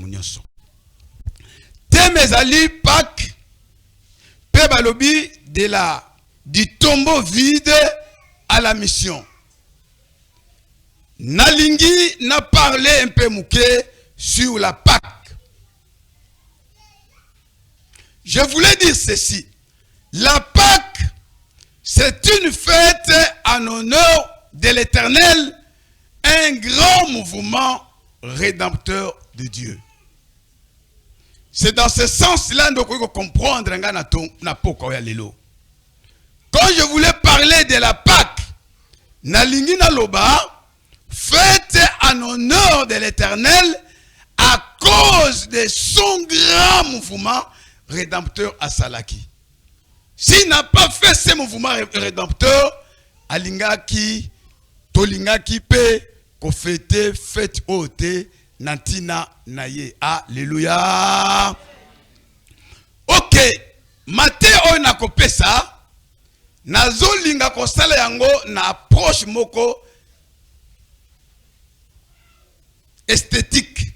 nyonso. Thème ezali Pâques, pe balobi du tombeau vide à la mission. Nalingi n'a parlé un peu mouké sur la Pâques. Je voulais dire ceci. La Pâques, c'est une fête en honneur de l'Éternel, un grand mouvement rédempteur de Dieu. C'est dans ce sens-là que vous comprendre quand je voulais parler de la Pâques, Nalingi Naloba, fête en honneur de l'Éternel à cause de son grand mouvement rédempteur à Salaki. S'il n'a pas fait ce mouvement rédempteur, Alingaki, Tolingaki pe, Kofete, fête ote, Nantina naye. Alléluia. Ok. Mateo na kopesa. Nazolinga kosala yango na approche moko esthétique.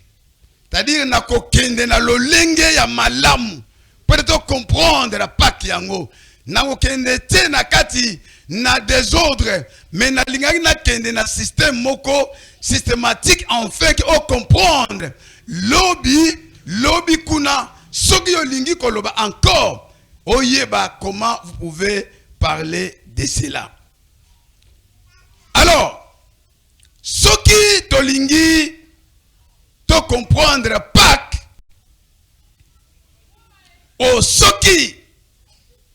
C'est-à-dire na kokende na lolenge ya malamu. Peut-être comprendre la Pâques yango. Na kokende te na kati na désordre. Mais na lingaki na kende na système moko systématique en fait que comprendre. Lobby kuna soki yo lingi koloba encore. Oyeba comment vous pouvez parler de cela. Alors, soki tolingi to comprendre Pâques, o soki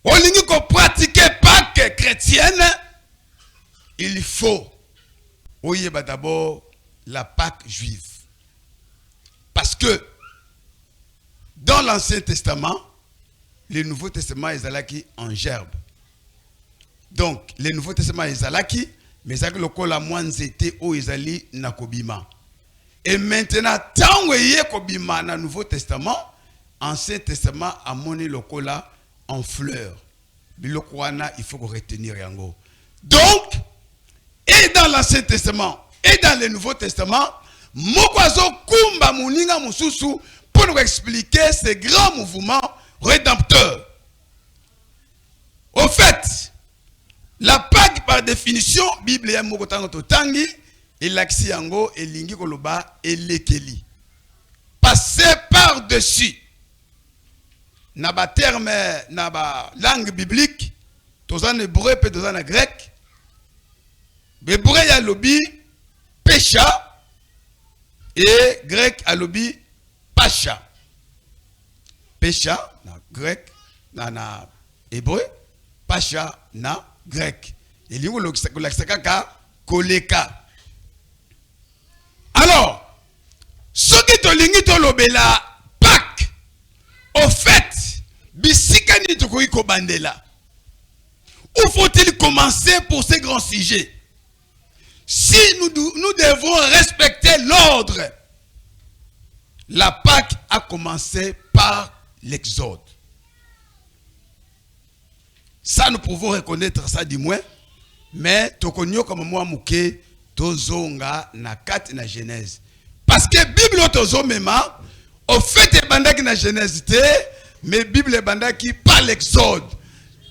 olingi ko pratiquer Pâques chrétienne, il faut oyeba d'abord la Pâques juive. Parce que dans l'Ancien Testament, le Nouveau Testament est allé en gerbe. Donc, le Nouveau Testament est allé, mais ça que le col a moins été au Isali nakobima. Et maintenant, tant que y est kobima dans le Nouveau Testament, Ancien Testament a monné le col en fleurs. Mais le Kouana, il faut retenir yango. Donc, et dans l'Ancien Testament, et dans le Nouveau Testament, Mokwazo Kumba Mouninga Mususu pour nous expliquer ce grand mouvement rédempteur. Au fait, la Pâques par définition, Bible ya Mokotango Totangi, et l'axi yango, et lingi koloba, et lekeli. Passer par-dessus. Naba terme, naba langue biblique, tozan hébreu, pe tozan grec. Hébreu ya lobi, pécha, et grec a lobi, pacha. Pécha, na grec, na hébreu, pacha, na grec. Et l'ingou l'aksakaka koleka. Alors, ce qui te lingi to lobela Pâques, au fait, bisikani to koiko bandela. Où faut-il commencer pour ces grands sujets? Si nous devons respecter l'ordre, la Pâques a commencé par l'Exode. Ça, nous pouvons reconnaître ça du moins. Mais, tokonyo comme moi, mouké, tozonga na kat na Genèse. Parce que Bible tozo mema, au fait, bandaki na Genèse te, mais Bible bandaki par l'Exode.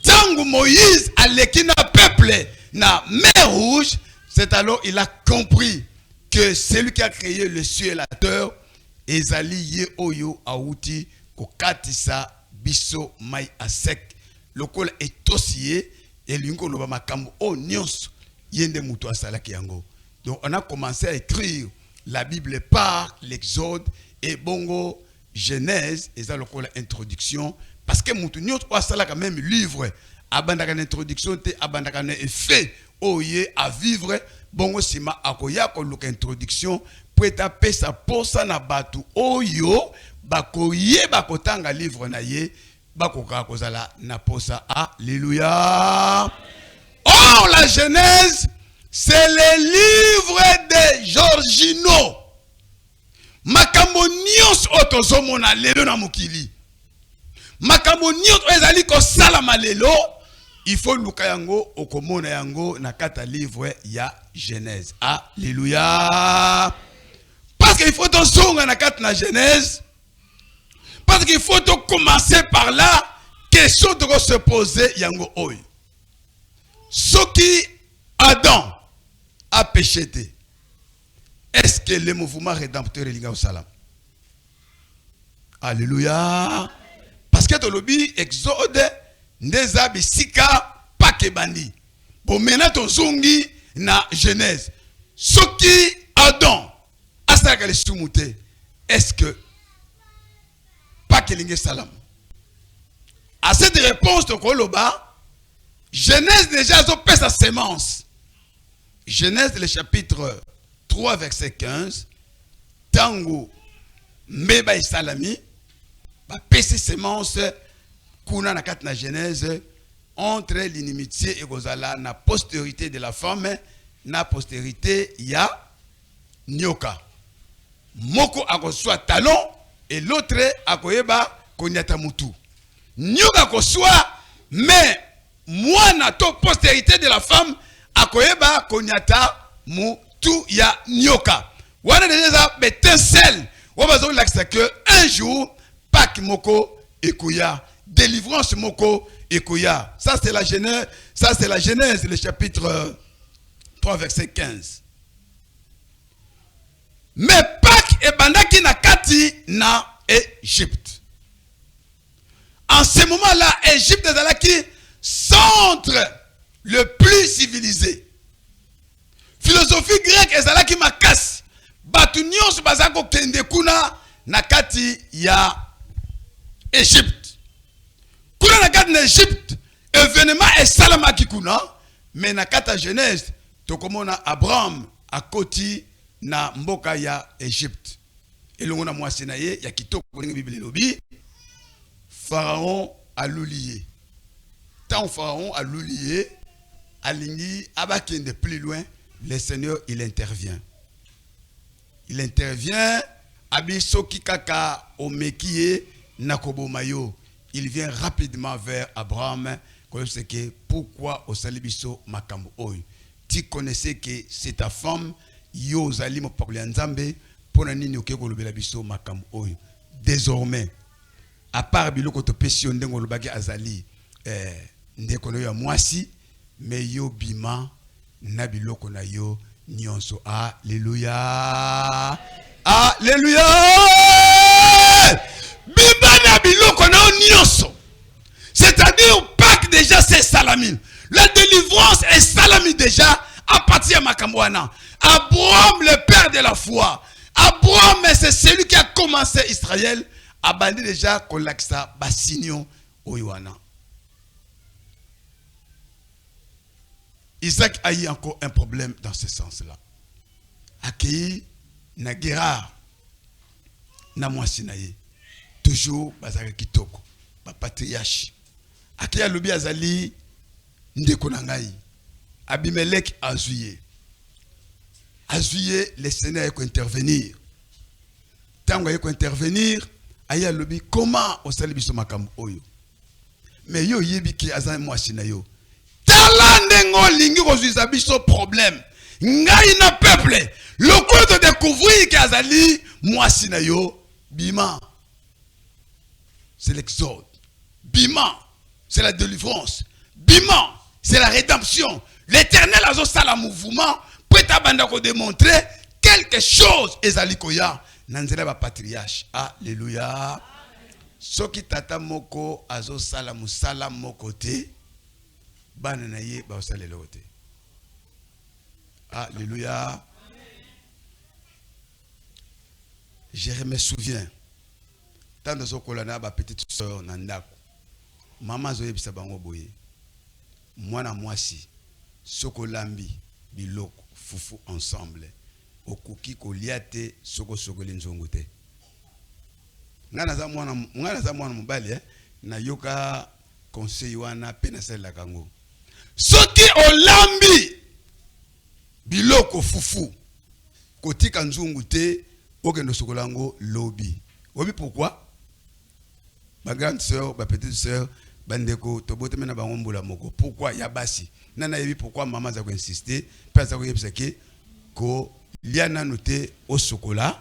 Tangu Moïse a lekina peuple na mer rouge, c'est alors il a compris que celui qui a créé le ciel et la terre, ezali ye oyo auti kokatisa biso mai asek. Le col est aussi et l'ungo loba makambo o nyons yende muto asalaki yango. Donc on a commencé à écrire la Bible par l'Exode et bongo Genèse et ça le col introduction parce que muto nyons asalaka même livre abandaka introduction te abandaka effet oye à vivre bongo sima akoya ko luka introduction preta pesa posa na batu oyo bakoye bakotanga livre na ye. Alléluia. Or, la Genèse, c'est le livre de Georgino. Makamonios otozomona lelo na mukili. Makamonios ezali ko salama lelo. Il faut luka yango okomona yango na kata livre ya Genèse. Alléluia. Parce qu'il faut ton son dans la Genèse. Parce qu'il faut commencer par là. Question de se poser. Yango oy. Ce qui Adam a péché. Est-ce que le mouvement rédempteur est lié au salam? Alléluia. Parce que dans le lobby, Exode, Neza Bisika, Pakebandi. Bon, maintenant, ton zongi na Genèse. Ce qui Adam a sa soumouté. Est-ce que Pakelinge salam? À cette réponse de Koloba, Genèse déjà a sa sémence. Genèse, le chapitre 3, verset 15. Tango, Meba et Salami, pèse sémence, Kuna na kat na Genèse, entre l'inimitié et Gozala, na postérité de la femme, na postérité, ya Nyoka. Moko akoswa talon, et l'autre akoyeba konyata mutu. Nyoka akoswa, mais moi na to postérité de la femme, akoyeba konyata mutu ya Nyoka. Wana déjà bétincelle. Wabazo l'accès que un jour, Pâques moko ekoya, délivrance moko ekoya. Ça c'est la Genèse, le chapitre 3 verset 15. Mais Pâques et bandaki na kati na Égypte. En ce moment-là, Égypte est alaki centre le plus civilisé. Philosophie grecque est alaki makasi. Batu nyonso bazako kende kuna na kati ya Égypte. Kuna na kati na Égypte, événement est salamaki kuna, mais na kati ya Genèse, tokomona Abraham akoti na mboka ya Égypte. Elongo na mwasi na ye ya kitoko ndenge Bible lobi, Pharaon a l'oublié. Tant Pharaon a l'oublié, alingi abakende plus loin, le Seigneur il intervient. Il intervient, abiso kikaka omekie nakobomayo. Il vient rapidement vers Abraham. Pourquoi au salibiso makambo oy? Tu connaissais que c'est ta femme, yo zali mo parler nzambe, pona nini okeko lobela biso makambo oy. Désormais, à part biloko to pession ndengo lobaki azali ndeko no ya mwasi, mais yo bima na biloko na yo. Nyonso. Alléluia. Alléluia. Bibana biloko na nyonso. C'est-à-dire Pâques déjà c'est salamine. La délivrance est salamine déjà à partir de Makamwana. Abraham le père de la foi. Abraham c'est celui qui a commencé Israël. Abandonné déjà kolaksa basignon oyoana. Isaac a eu encore un problème dans ce sens-là. Accueilli na Gérard na mwasinaye toujours bazaka kitoko ba patriarche. Accueilli lobi azali ndeko na ngai. Abimelech azuye. Azuye le Seigneur a intervenir. Tango a intervenir, aya lobi comment osali biso makambo oyo. Mais yo yebi ki azali mwasinayo. Talandengo lingi kozuiza biso problème. Ngai na peuple. Le coup de découvrir qu'azali mwasi na yo bima. C'est l'exode. Bima, c'est la délivrance. Bima, c'est la rédemption. L'Éternel a ça la mouvement pour t'abandonner démontrer quelque chose ezali koya nanzela ba patriarche. Alléluia. Soki tata moko azo sala musala moko te. Alléluia. Je me souviens, tant de Zokolana, ma petite soeur Nandako, maman Zoé Bisabango Boye, moi na moi si, Sokolambi, Biloko, Foufou ensemble, Okuki Koliate, Soko Sokolinzongote. Ngana za mwana mobali, na yoka conseil wana penasel la kango. Soki olambi biloko fufu kotika nzungu te okendo sokolango lobi. Obi pourquoi? Ma grande sœur, ma petite sœur, bandeko tobote mena bangombola moko. Pourquoi yabasi? Nana yebi pourquoi maman za ko insister, parce que yebisaki ko liana noté au chocolat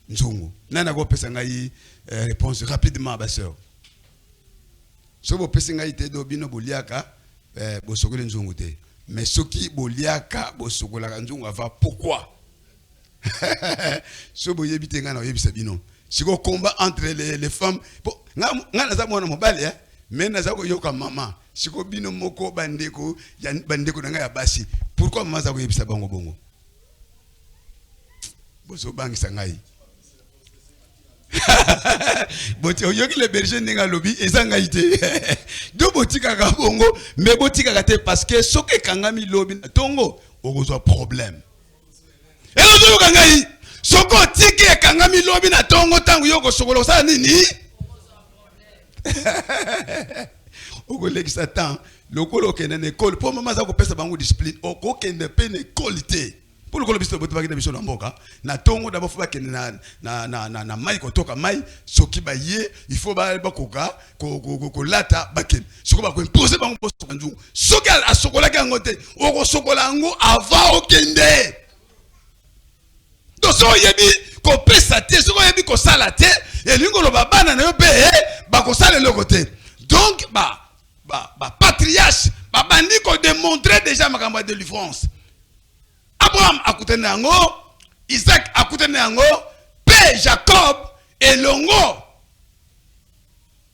nzungu. Nana go pesa ngai réponse rapidement ba sœur. So bo pesa ngai te do bino boliaka bo sokole nzungu te. Mais soki boliaka bo sokola nzungu ava pourquoi? So bo yebite ngana yebisa bino. Siko combat entre les femmes. Nga naza mwana mobali mais naza ko yoka mama. Siko bino moko bandeko ya bandeko nanga ya basi. Pourquoi mama za ko yebisa bango bongo? Boso bangi sangai. Boti oyoki le berger ninga lobi ezanga ite. Do botika ka bongo mais botika ka te parce que soke kangami lobi tongo okozwa problème. Et ozo kangai soko tiki kangami lobi na tongo tangu yoko sokolo sa nini? Oko leki satan lokolo kende na école pour maman za ko pesa bango discipline oko kende pe na qualité. Pour le colombiste boto bakina biso na mboka na tongo d'abord faut bakene na mai ko toka mai soki ba ye il faut ba koka ko lata bakene soko ba ko imposer bango posto kanju soki a sokola ka ngote oko sokola ngo avant okende to so yebi ko pesa te soko yebi ko sala te elingo lo babana na yo pe ba ko sala le côté donc ba patriarche ba bandi ko démontrer déjà makambo de délivrance. Abraham akutene yango, Isaac akutene yango, P. Jacob elongo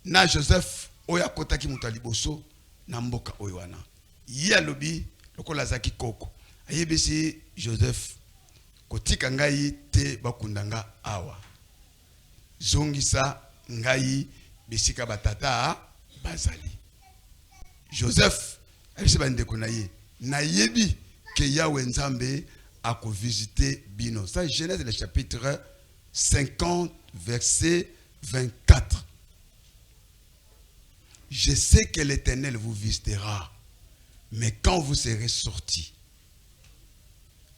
na Joseph oya kotaki mutaliboso na mboka oyoana. Ye alobi lokola zaki koko. Ayebisi Joseph kotika ngai te bakundanga awa. Zongisa ngai bisika batata bazali. Joseph ayebisi bandeko na ye na yebi que Yahweh Nzambe a visité Bino. Ça, Genèse, le chapitre 50, verset 24. Je sais que l'Éternel vous visitera, mais quand vous serez sortis,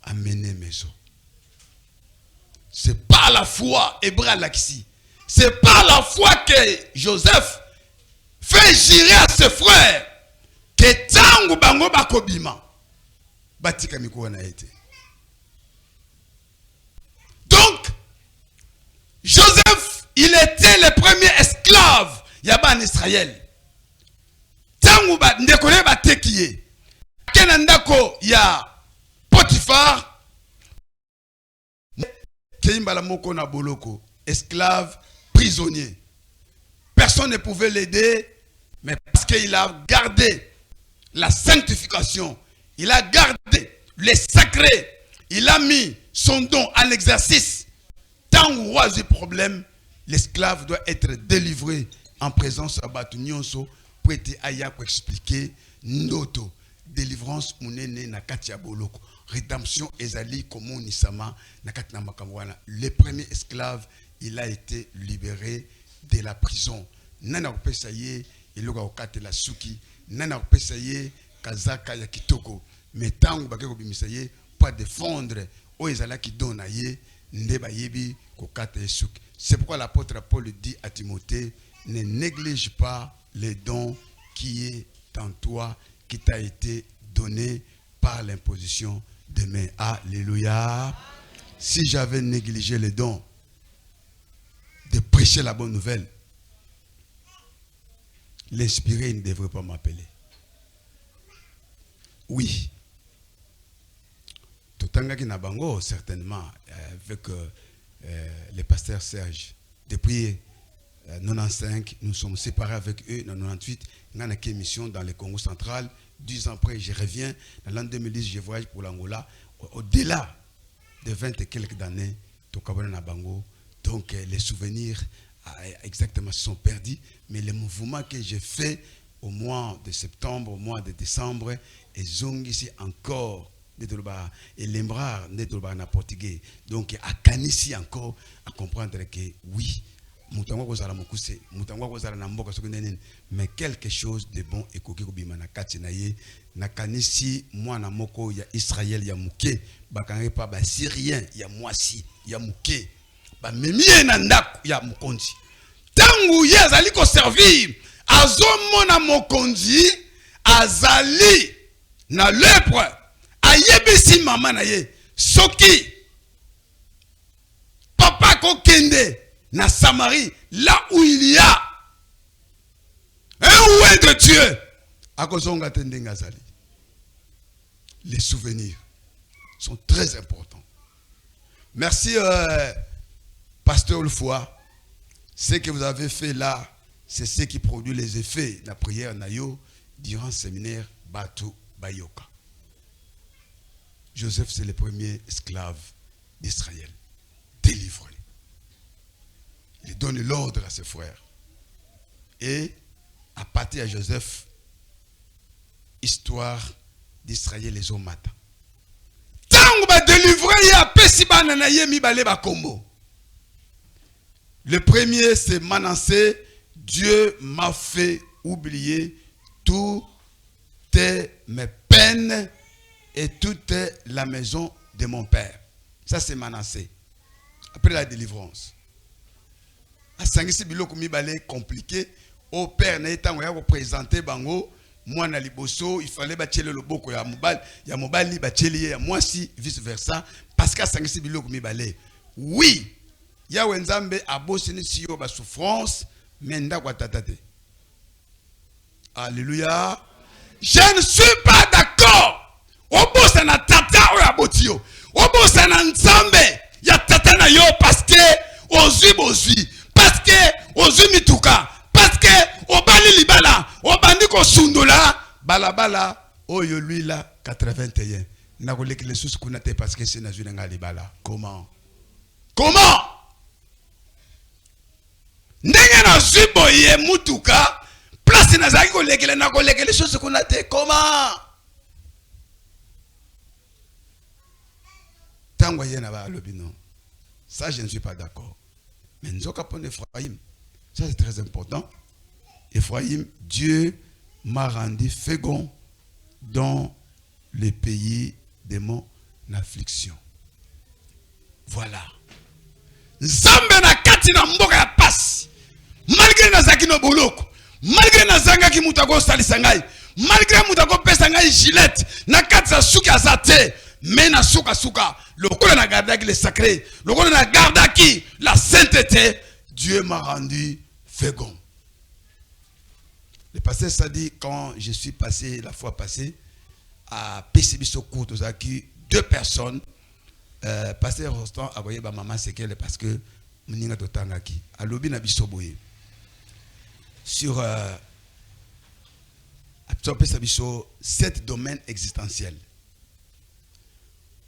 amenez maison. C'est pas la foi, Hébreu Laxi. C'est pas la foi que Joseph fait jurer à ses frères que Tangu Bango Bakobima. Donc, Joseph, il était le premier esclave en Israël. Tangu ba ndekone ba tekiye. Kenandako ya Potiphar. Keimbala moko na boloko, esclave, prisonnier. Personne ne pouvait l'aider, mais parce qu'il a gardé la sanctification. Il a gardé les sacrés. Il a mis son don à l'exercice. Tant où roi du problème, l'esclave doit être délivré en présence de Batunyonso pour être aya pour expliquer noto délivrance munene na katia boloko rédemption ezali komo nisama na katina makamwana. Le premier esclave, il a été libéré de la prison. Nana opesa ye iloka okate la suki. Nana opesa ye kazaka ya kitoko, mais tant que vous avez pas défendre o ezala ki dona ye ndeba yebi ko kate souk. C'est pourquoi l'apôtre Paul dit à Timothée, ne néglige pas les dons qui est en toi, qui t'a été donné par l'imposition de main. Alléluia. Si j'avais négligé les dons de prêcher la bonne nouvelle, l'inspiré ne devrait pas m'appeler. Oui. Totangaki Nabango, certainement, avec le pasteur Serge. Depuis 95, nous sommes séparés avec eux. En 98, nous avons une mission dans le Congo central. 10 ans après, je reviens. Dans l'an 2010, je voyage pour l'Angola. Au-delà de 20 et quelques années, Tokabana Nabango. Donc, les souvenirs exactement sont perdus. Mais le mouvement que j'ai fait au mois de septembre, au mois de décembre, et zongisi encore et l'embrar en portugais. Donc à Kanisi encore à comprendre que oui, mais quelque chose de bon et koki kobima na kati na ye na Kanisi mwana moko ya Israël ya muke bakange pa ba Syrien ya mwasi ya muke ba memie na ndako ya mukonzi tangu ye azali ko servir azomona mokonzi azali na lèpre ayebisi mama na ye soki papa kende na Samarie, là où il y a un ouin de Dieu, akozonga tendenga zali. Les souvenirs sont très importants. Merci, Pasteur Olfoa. Ce que vous avez fait là, c'est ce qui produit les effets de la prière Nayo durant le séminaire Batu Bayoka. Joseph, c'est le premier esclave d'Israël. Délivré. Il donne l'ordre à ses frères. Et à partir de Joseph, histoire d'Israël les hommes matin. Tant va délivrer, il y a Pessibana na yemi baleba kombo. Le premier, c'est Manassé. Dieu m'a fait oublier toutes mes peines et toute la maison de mon père. Ça, c'est Manassé. Après la délivrance. À Sangisi Biloko Mibale, compliqué. Au père, n'a été représenté Bango. Moi, na liboso, il fallait bâtir le boko. Il y a mobile, bâtir moi si, vice versa. Parce qu'à Sangisi Biloko Mibale. Oui. Il y a Wenzambe à Bosini si yo ba souffrance, mais nda kwa tatate. Alléluia. Je ne suis pas d'accord. Obosa na tata ou ya botio. Obosa na nzambe ya tata na yo parce que ozui bozui, parce que ozui mituka, parce que obali libala, obandi ko sundola, balabala oyo lui là 81. Na ko leki les sous kuna te parce que c'est na zui nga libala. Comment? Comment? Ndenge na zibo ye mutuka place na zaki kolekele na kolekele chose kuna te comment tango yena ba lobino ça je ne suis pas d'accord mais nzoka pon Ephraïm ça c'est très important. Ephraïm, Dieu m'a rendu fécond dans le pays de mon affliction. Voilà. Nzambe na kati na mboka ya pasi. Malgré nazaki no boloko, malgré nazanga ki mutako salisa ngai, malgré mutako pesa ngai gilette, na katsa suka azate, mais na suka lokola na gardaki le sacré, lokola na gardaki la sainteté, Dieu m'a rendu fécond. Le pasteur ça dit quand je suis passé la fois passée à PCB Sokout, deux personnes, pasteur Rostand a voyé ma maman c'est qu'elle parce que mninga totangaki, à lobi na bisoboye. Sur 7 domaines existentiels.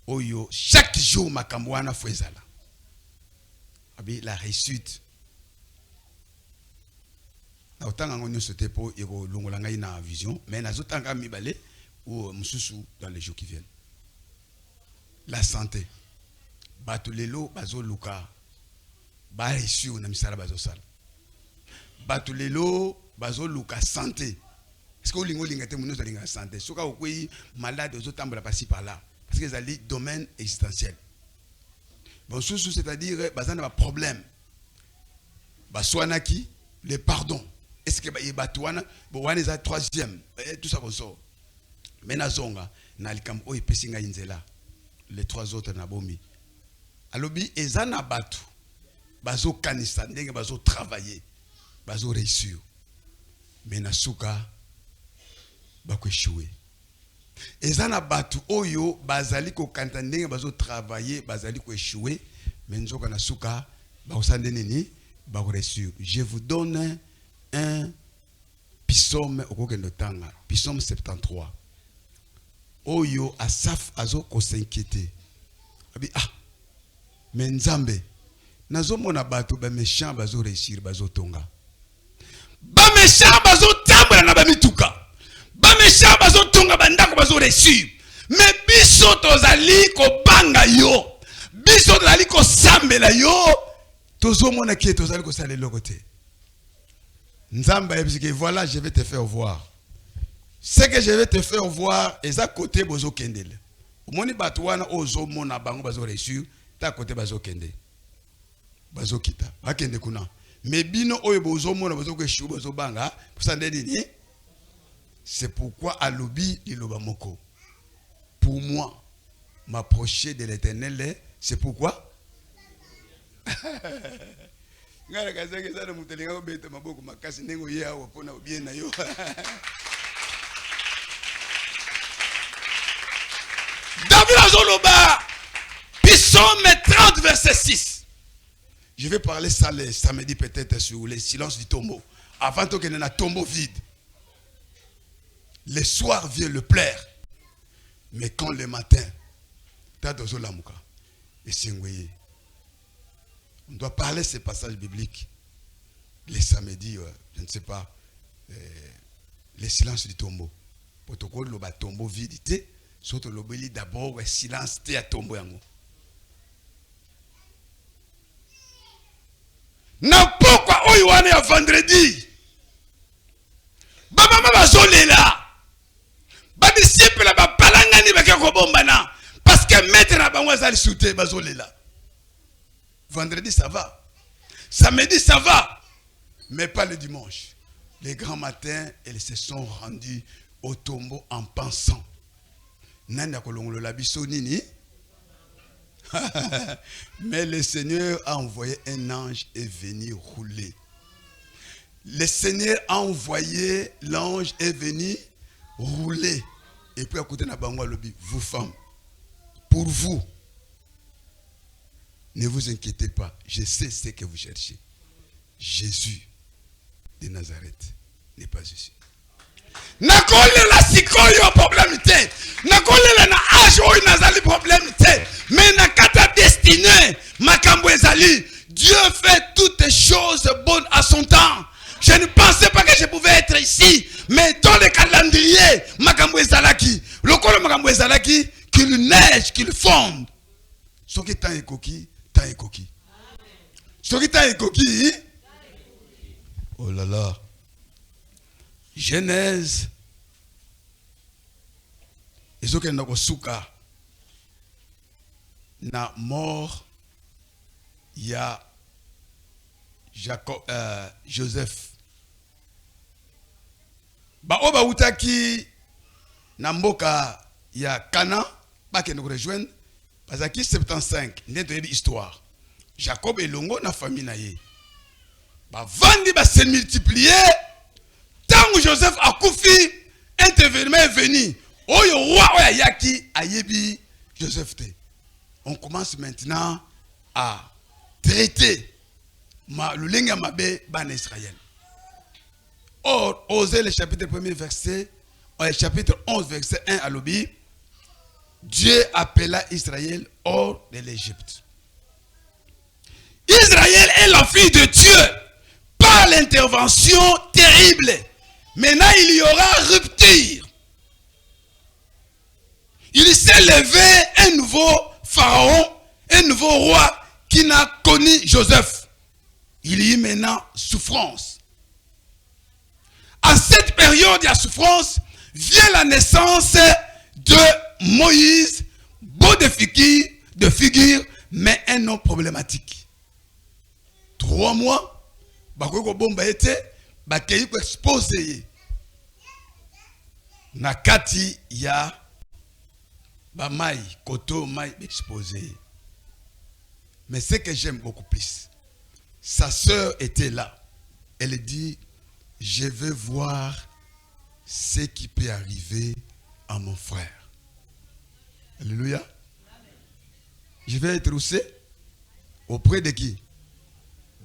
Oyo, chaque jour, ma kambouana fouezala. La réussite. Na otanga ngonyo sote po yego longolanga ina vision, mais na zotanga mibale ou mususu dans les jours qui viennent. La santé. Batulelo bazo luka. Ba réussir na misala bazo sala. Batulelo bazo luka santé. Est-ce que vous avez une santé? Si vous avez malade, vous avez passé par là. Parce que c'est un domaine existentiel. Bon, c'est-à-dire, vous avez un problème. Baswanaki, le pardon. Est-ce que vous avez un troisième? Tout ça, vous sort. Mais nazonga, nalikam o ipesinga inzela. Les trois autres nabomi. Alobi, ezana batu. Bazo kanisa, ndenge bazo travailler. Bazo réussir. Mais nasuka, bako échouer. Ezana batu oyo bazali ko kanta ndenge bazo travailler, bazali ko échouer, mais nzoka nasuka bako sande nini, bako réussir. Je vous donne un psaume okokendo tanga, psaume 73. Oyo Asaf azo ko s'inquiéter. Abi mais nzambe nazo mona batu ba méchant bazo réussir, bazo tonga. Ba méchant bazo tambala na ba mituka. Ba méchant bazo tonga bandako bazo réussir. Mais biso tozali ko banga yo. Biso tozali ko sambela yo. Tozo mona ki tozali ko sala lokote. Nzamba yebisike voilà, je vais te faire voir. Ce que je vais te faire voir est à côté bozo kendele. Omoni batwana ozo mona bango bazo réussir, ta côté bazo kende. Bazo kita. Bakende kuna. Mais bino oyo bozo mona bazo ko shu bazo banga, posande nini? C'est pourquoi alobi liloba moko. Pour moi, m'approcher de l'Éternel, c'est pourquoi ngara kazake sana mutelinga ko beta maboko makasi nengo ye awo pona bien na yo. David azoloba Psaume 30 verset 6. Je vais parler ça le samedi peut-être sur le silence du tombeau. Avant qu'il y ait un tombeau vide. Le soir vient le plaire. Mais quand le matin, on doit parler ces passages bibliques. Les samedis, je ne sais pas, le silence du tombeau. Protocole, le tombeau vide, surtout le d'abord, le silence, à tombeau. Na pourquoi oyoane ya vendredi baba bazolela ba disciple ba palangani ba ko bombana parce que maître na bango azali souté bazolela. Vendredi ça va, samedi ça va, mais pas le dimanche. Les grands matins ils se sont rendus au tombeau en pensant nanda kolongolo la biso nini. Mais le Seigneur a envoyé un ange et venu rouler. Le Seigneur a envoyé l'ange et venu rouler. Et puis à côté de vous femmes, pour vous, ne vous inquiétez pas, je sais ce que vous cherchez. Jésus de Nazareth n'est pas ici. Nakole la sikoyo problème te. Nakole na âge oyo nazali problème te. Mais na kata destinée makambo ezali. Dieu fait toutes choses bonnes à son temps. Je ne pensais pas que je pouvais être ici, mais dans le calendrier makambo ezalaki. Lokolo makambo ezalaki qu'il neige, qu'il fonde. Soki tan ekoki, tan ekoki. Soki tan ekoki. Oh là là. Genèse. Ils ont qu'un souka. Na mort. Il y a Jacob, Joseph. Ba oba utaki na mboka ya Cana. Ba ke nous rejoindre. Parce que 75. N'est de histoire. Jacob et Longo na famille na ye. Ba vandi ba se multiplier. Tant Joseph a koufi, intervenir est venu. Oyo roi oya yaki ayebi Joseph te. On commence maintenant à traiter le lenga mabe ban Israël. Or, Osée le chapitre 1er verset, le chapitre 11 verset 1 à l'obi, Dieu appela Israël hors de l'Égypte. Israël est la fille de Dieu par l'intervention terrible. Maintenant, il y aura rupture. Il s'est levé un nouveau pharaon, un nouveau roi qui n'a connu Joseph. Il y a maintenant souffrance. À cette période de souffrance, vient la naissance de Moïse, beau de figure, mais un homme problématique. 3 mois, Bakoko Bomba était. Bakei ko exposé na kati ya ba mai koto mai exposé. Mais ce que j'aime beaucoup plus, sa sœur était là. Elle dit, je veux voir ce qui peut arriver à mon frère. Alléluia. Je vais être aussi auprès de qui?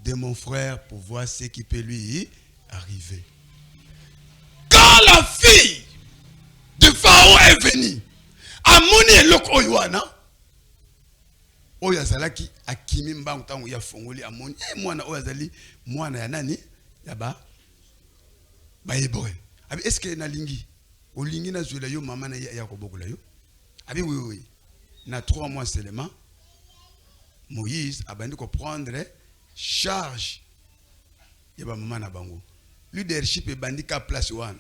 De mon frère pour voir ce qui peut lui arriver. Quand la fille de Pharaon est venue, Amoni et Lok Oywana, Oyazalaki, Akimi Mbang Tang ya Fongoli, Amoni, Mwana Oyazali, Mwana Yanani, Yaba, Baeboy. Abi, est-ce que na lingi? O lingi na zula yo, maman na yakobokula yo? Abi, oui, oui. Na 3 mois seulement, Moïse a bandi ko prendre charge. Yaba maman na bango. Leadership et bandika place one.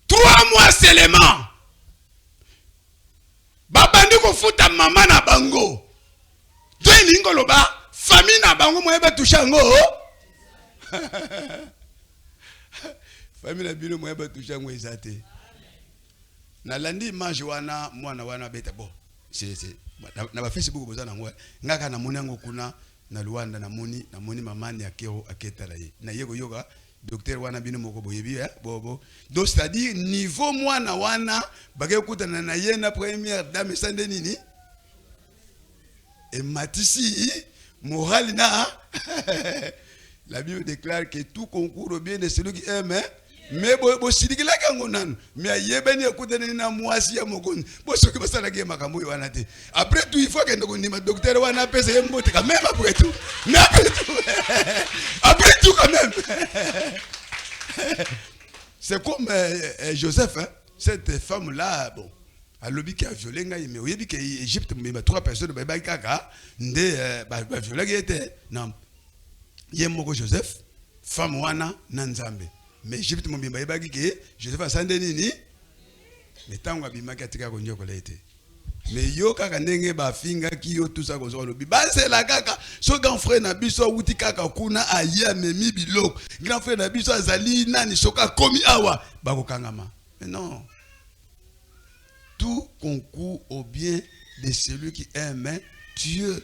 3 mois seulement. Babandi ko futa maman na bango. Deux lingo loba, famille na bango moyeba touchango. Famille na bino moyeba touchango ezate. Na landi image wana beta bo. C'est na ba Facebook bozana ngwa ngaka na monango kuna na Luanda na moni mamani akero aketala ye na yego yoga docteur wana bino moko boyebi bobo donc c'est-à-dire niveau mwana wana bagay kutana na ye na première dame sande nini et matisi moral na la Bible déclare que tout concourt au bien de celui qui aime mais bo sidikila kango nan mais yebeni ekutana na mwasi ya mokoni bo soki basala ke makambo wana te après tout il faut que ndoko docteur wana pesa ye mbote quand même après tout mais après tout quand même c'est comme Joseph hein? Cette femme là bon a lobby qui a violé ngai mais oyebi que Égypte mais 3 personnes ba kaka nde ba violé était non yemoko Joseph femme wana na Nzambe mais Égypte mon bimba yebaki ke Joseph asande nini mais tango abimaki atika konjo kolete mais yo kaka ndenge ba finga ki yo tout ça ko zo lobi ba c'est la kaka so grand frère na biso wuti kaka kuna aya memi biloko grand frère na biso azali nani soka komi awa bako kangama mais non tout concourt au bien de celui qui aime Dieu.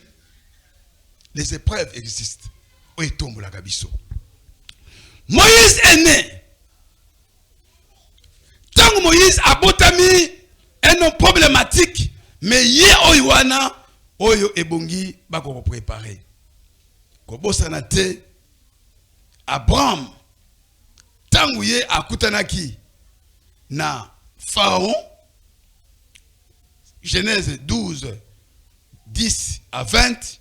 Les épreuves existent. Oui, tombe la kabiso. Moïse est né. Tant Moïse a botami un homme problématique, mais yé oyoana oyo ebongi bako préparer. Kobo sanate Abraham tant yé akutanaki na Pharaon. Genèse 12, 10 à 20,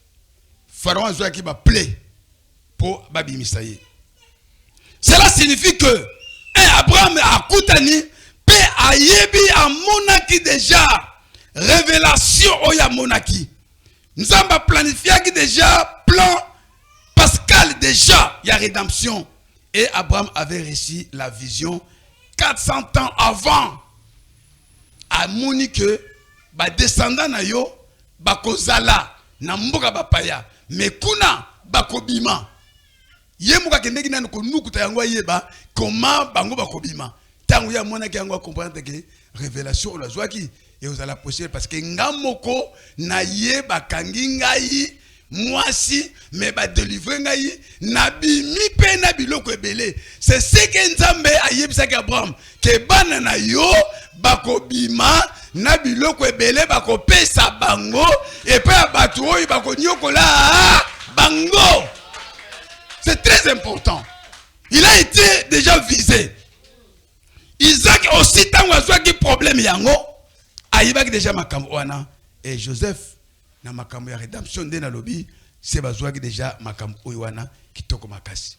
Pharaon a qui va plaire pour Babi Misaïe. Cela signifie que Abraham a koutani, pe a yebi a monaki déjà, révélation oya monaki. Nous avons planifié qui déjà, plan Pascal déjà, il y a rédemption. Et Abraham avait reçu la vision 400 ans avant. A moni que ba descendant na yo bakozala na mboka bapaya mais kuna bakobima ye muka kendeki nanu ko nukuta yango yeba comment bango bakobima tango ya mona ki yango comprendre que révélation la zwaki et vous allez possible parce que ngamoko na ye bakangi ngai mwasi mais ba délivrer ngai na bimi pe na biloko ebele c'est ce que Nzambe ayebisa ke Abraham ke bana na yo bakobima na biloko ebele bakopesa bango et puis abatu oyo bakonyokola bango. C'est très important. Il a été déjà visé. Isaac aussi tant que problème yango ayibaki déjà makambo wana et Joseph na makambo ya rédemption de na lobi c'est bazwaki déjà makambo oyo wana kitoko makasi.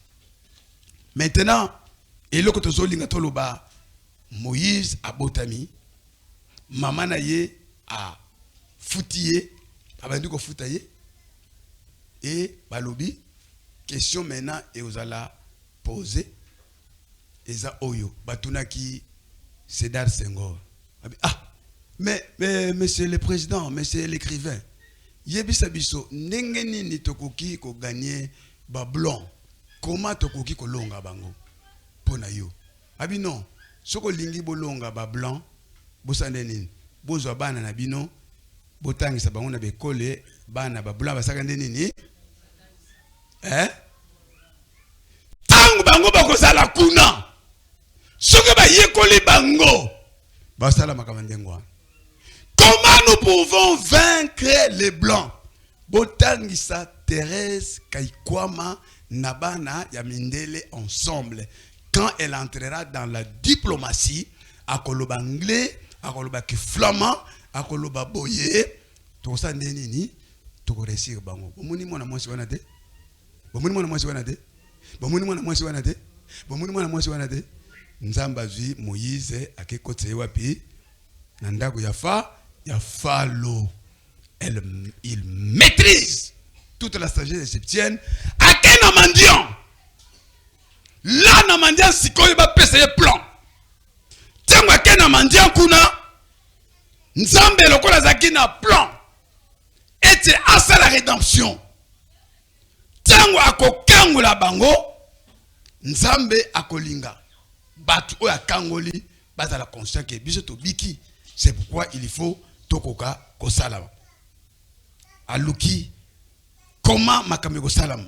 Maintenant eloko tozolinga toloba Moïse abotami maman na ye a foutiye abandi ko foutaye et balobi question maintenant et vous allez poser eza oyo batunaki Sédar Senghor ah mais monsieur le président monsieur l'écrivain yebisa biso ndenge nini tokoki ko gagner ba blanc comment tokoki ko longa bango pona yo abi non soko lingi bolonga ba blanc bosande nini bozwa bana na bino botangisa bango na bekole bana ba blanc basaka nini tango bango bakozala kuna soki bayekoli bango basala makamandengwa. Comment nous pouvons vaincre les blancs? Botangisa Thérèse Kaikwama Nabana Yamindele ensemble quand elle entrera dans la diplomatie à koloba anglais à koloba flamand à koloba boye to sa ndenini to réussir bango bomoni mona mwasi wana te bomoni mona mwasi wana te bomoni mona mwasi wana te bomoni mona mwasi wana te nzamba vi Moïse akekotse wapi na ndako ya Pharaon il maîtrise toute la sagesse égyptienne akena mandian là na mandian sikoyo ba pesa ye plan tango akena mandian kuna nzambe lokola zaki na plan ete asa la rédemption tango akokangola bango nzambe akolinga batu oya kangoli bazala conscient que biso to biki. C'est pourquoi il faut tokoka kosala aluki comment makambo ko salama.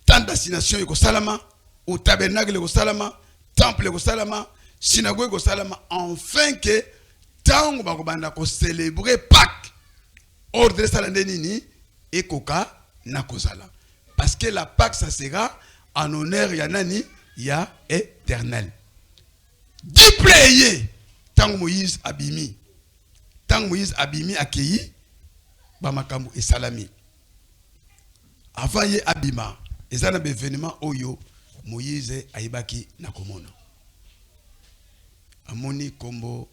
Tant d'assignation ko salama, au tabernacle ko salama, temple ko salama, synagogue ko salama, enfin que tant ba ko banda ko célébrer Pâques. Ordre salande nini et koka na kozala. Parce que la Pâques ça sera en honneur ya nani ya éternel. Dipléyé tant Moïse abimi. Tant Moïse abimi accueilli ba makambo et salami. Avant ye abima, ezana événement oyo Moïse aibaki na komona. Amoni kombo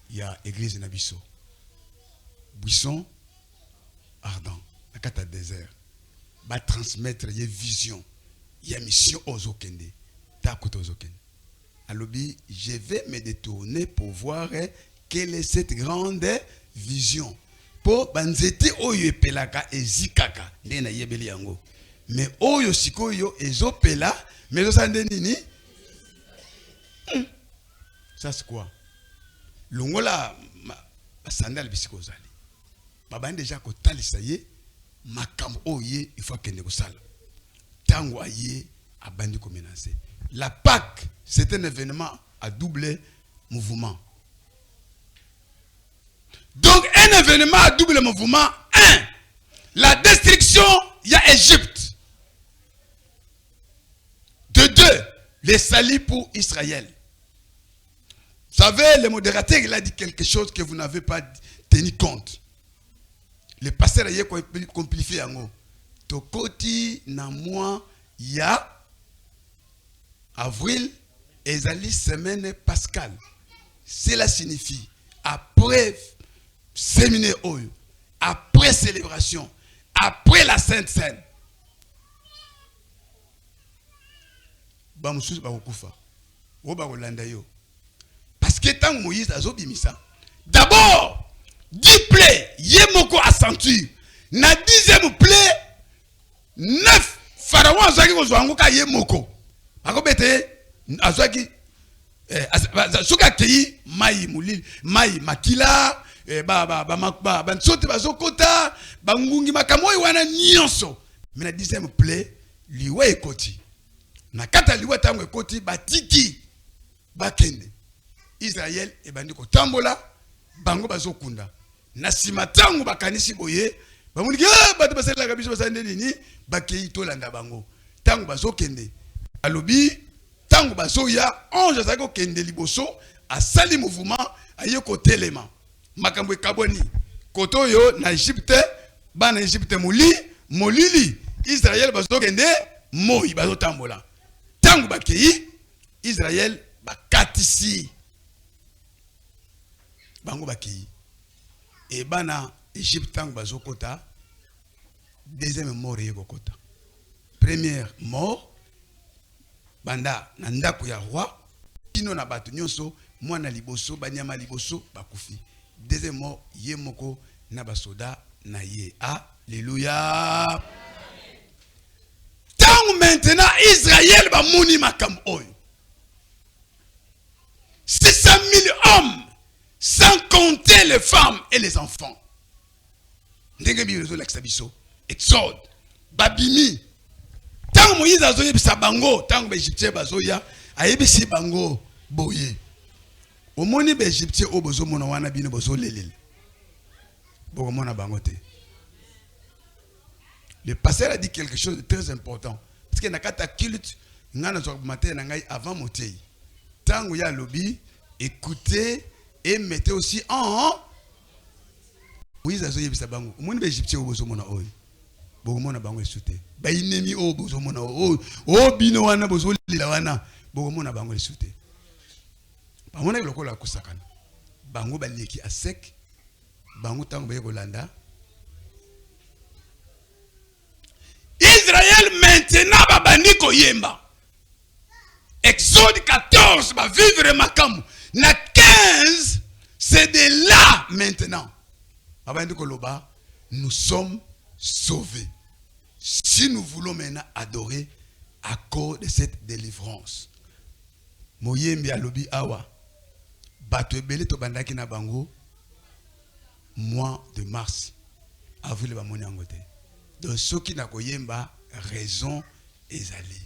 ya église na biso. Buisson ardent, na kata désert. Ba transmettre ye vision, ya mission aux okende. Ta koto aux okende. Alobi, je vais me détourner pour voir quelle est cette grande vision. Pour banzete oyo epelaka ezikaka nde na yebeli yango. Mais oyo sikoyo ezopela mais osande nini? Ça c'est quoi? Longola sandal bisiko zali. Baba déjà ko talisa ye makambo oye il faut kende ko sala. Tango aye abandi ko menacer. La Pâques, c'est un événement à double mouvement. Donc, un événement à double mouvement. Un, la destruction, il y a Égypte. De deux, les salis pour Israël. Vous savez, le modérateur, il a dit quelque chose que vous n'avez pas tenu compte. Le pasteur a compliqué en haut. Tokoti na moi, il y a avril, ezali semaine pascale. Cela signifie, après séminaire oyo, après célébration, après la Sainte Seine, bamususu bakokufa. O bakolanda yo. Parce que tant Moïse azobimisa, d'abord, 10 plaies, yemoko accentue. Na 10e plaie, 9 pharaons azaki kozwangoka yemoko. Akobete azwaki soka kei mai mulili mai makila ba nsote bazokota bangungi makamoi wana nyonso mais na 10e plaie liwa ekoti na kata liwa tango ekoti batiki bakende Israël ebandi kotambola bango bazokunda na sima tango bakanisi boye bamuniki bato basalaka biso basande nini bakei tolanda bango tango bazokende alobi tango bazoya ange azako kende liboso asali mouvement aye kotelema makambo ekaboni koto yo na Égypte bana Égypte molili Israël bazokende moi bazotambola tango bakei Israël bakatisi bango bakei et bana Égypte tango bazokota deuxième mort yekokota première mort banda na ndako ya roi kino na bato nyonso mwana liboso banyama liboso bakufi deuxième mort ye moko na basoda na ye. Alléluia. Tant maintenant Israël ba moni makam oyo 600 000 hommes sans compter les femmes et les enfants. Ndenge bi rezo l'exabiso Exode babimi tant Moïse azoyebisa bango tant ba Égyptien bazoya ayebisi bango boye omoni ba Égyptien obozo mona wana bino bozo lelele boko mona bango te. Le pasteur a dit quelque chose de très important parce que nakata culte ngana zo matin na ngai avant motei tango ya lobi écoutez et mettez aussi en Moïse azoyebisa bango omoni ba Égyptien obozo mona oyo bokomona bango esute ba inemi o bozomona o bino wana bozolila wana bokomona bango esute bamona lokola kusakana bango baleki a sec bango tango baye kolanda Israël maintenant babandi koyemba Exode 14 va vivre makamu na 15 c'est de là maintenant babandi koloba nous sommes sauvés. Si nous voulons maintenant adorer à cause de cette délivrance. Moyembi alobi awa. Bato ebele to bandaki na bango mois de mars. Avril ba moni angote. Donc ceux qui n'a pas raison ezali.